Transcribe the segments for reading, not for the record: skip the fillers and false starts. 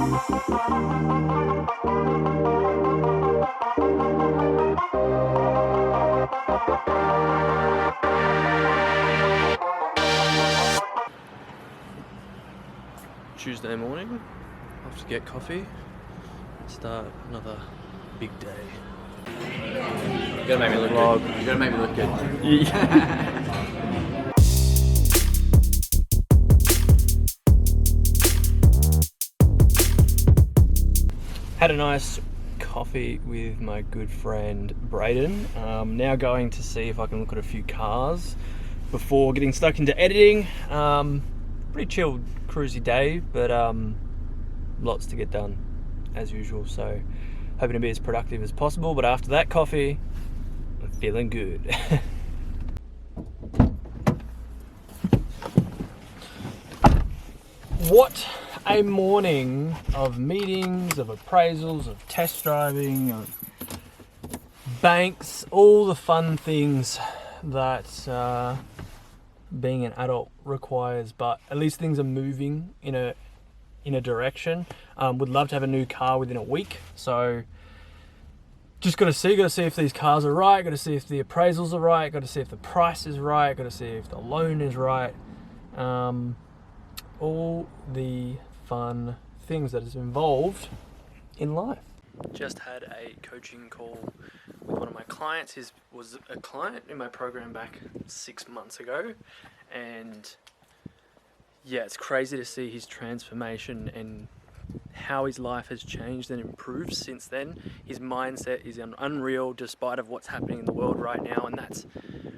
Tuesday morning, off to get coffee, start another big day. You gotta make me look good. You gotta make me look good. Had a nice coffee with my good friend Braden. Now going to see if I can look at a few cars before getting stuck into editing. Pretty chilled, cruisy day, but lots to get done as usual. So hoping to be as productive as possible. But after that coffee, I'm feeling good. What a morning of meetings, of appraisals, of test driving, of banks, all the fun things that being an adult requires, but at least things are moving in a direction. Would love to have a new car within a week, so just got to see if these cars are right, got to see if the appraisals are right, got to see if the price is right, got to see if the loan is right. All the fun things that is involved in life. Just had a coaching call with one of my clients. He was a client in my program back 6 months ago, and yeah, it's crazy to see his transformation and how his life has changed and improved since then. His mindset is unreal despite of what's happening in the world right now, and that's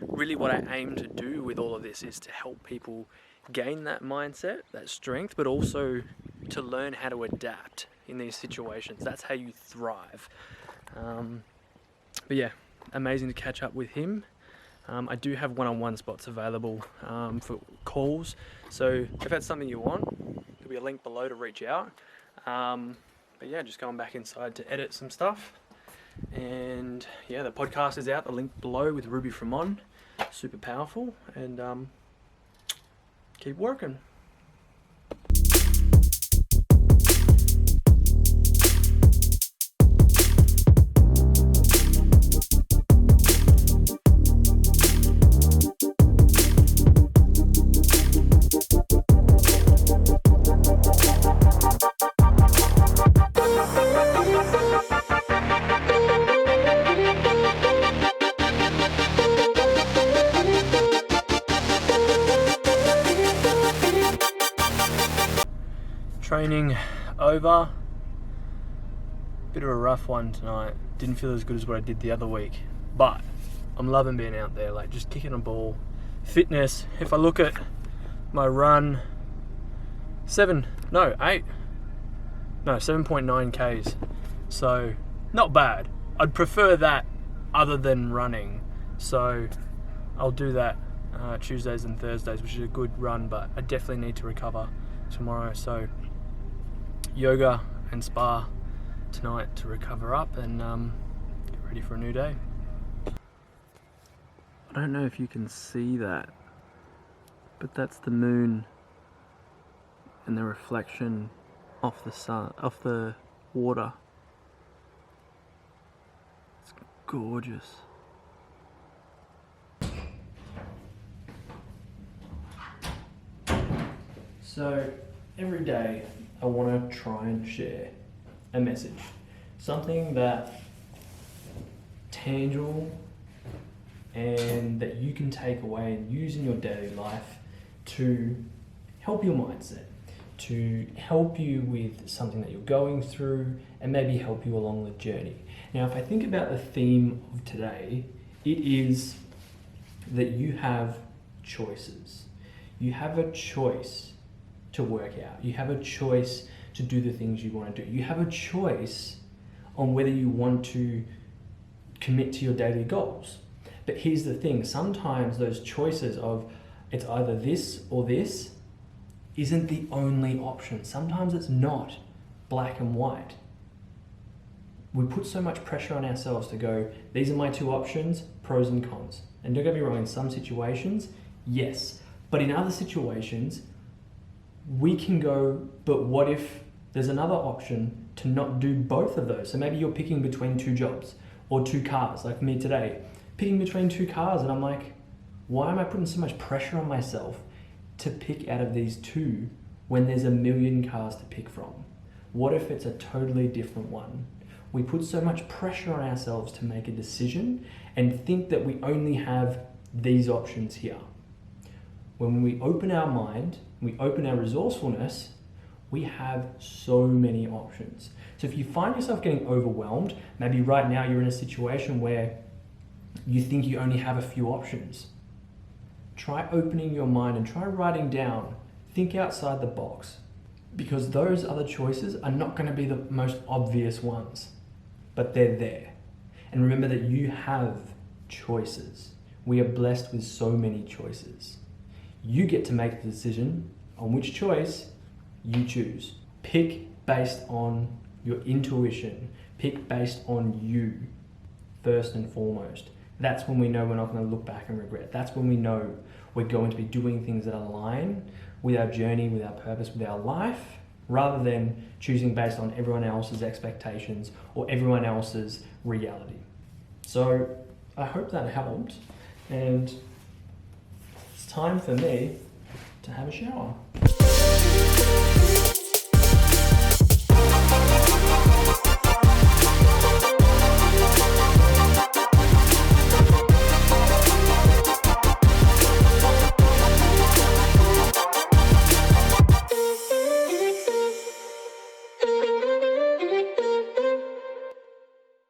really what I aim to do with all of this, is to help people gain that mindset, that strength, but also to learn how to adapt in these situations. That's how you thrive. But yeah, amazing to catch up with him. I do have one-on-one spots available for calls, so if that's something you want, there'll be a link below to reach out. But yeah, just going back inside to edit some stuff. And yeah, the podcast is out, the link below, with Ruby from On. Super powerful, and keep working. Training over. Bit of a rough one tonight. Didn't feel as good as what I did the other week, but I'm loving being out there, like just kicking a ball. Fitness, if I look at my run, 7.9 Ks. So not bad. I'd prefer that other than running. So I'll do that Tuesdays and Thursdays, which is a good run, but I definitely need to recover tomorrow. So yoga and spa tonight to recover up and get ready for a new day. I don't know if you can see that, but that's the moon and the reflection off the sun, off the water. It's gorgeous. So every day I want to try and share a message, something that tangible and that you can take away and use in your daily life to help your mindset, to help you with something that you're going through, and maybe help you along the journey. Now, if I think about the theme of today, it is that you have choices. You have a choice to work out. You have a choice to do the things you want to do. You have a choice on whether you want to commit to your daily goals. But here's the thing, sometimes those choices of it's either this or this isn't the only option. Sometimes it's not black and white. We put so much pressure on ourselves to go, these are my two options, pros and cons. And don't get me wrong, in some situations, yes. But in other situations, we can go, but what if There's another option to not do both of those. So maybe you're picking between 2 jobs or 2 cars, like me today, picking between 2 cars, and I'm like, why am I putting so much pressure on myself to pick out of these 2 when there's a million cars to pick from? What if it's a totally different one? We put so much pressure on ourselves to make a decision and think that we only have these options here. When we open our mind, we open our resourcefulness, we have so many options. So if you find yourself getting overwhelmed, maybe right now you're in a situation where you think you only have a few options. Try opening your mind and try writing down, think outside the box, because those other choices are not going to be the most obvious ones, but they're there. And remember that you have choices. We are blessed with so many choices. You get to make the decision on which choice you choose. Pick based on your intuition. Pick based on you, first and foremost. That's when we know we're not going to look back and regret. That's when we know we're going to be doing things that align with our journey, with our purpose, with our life, rather than choosing based on everyone else's expectations or everyone else's reality. So I hope that helped, and it's time for me to have a shower.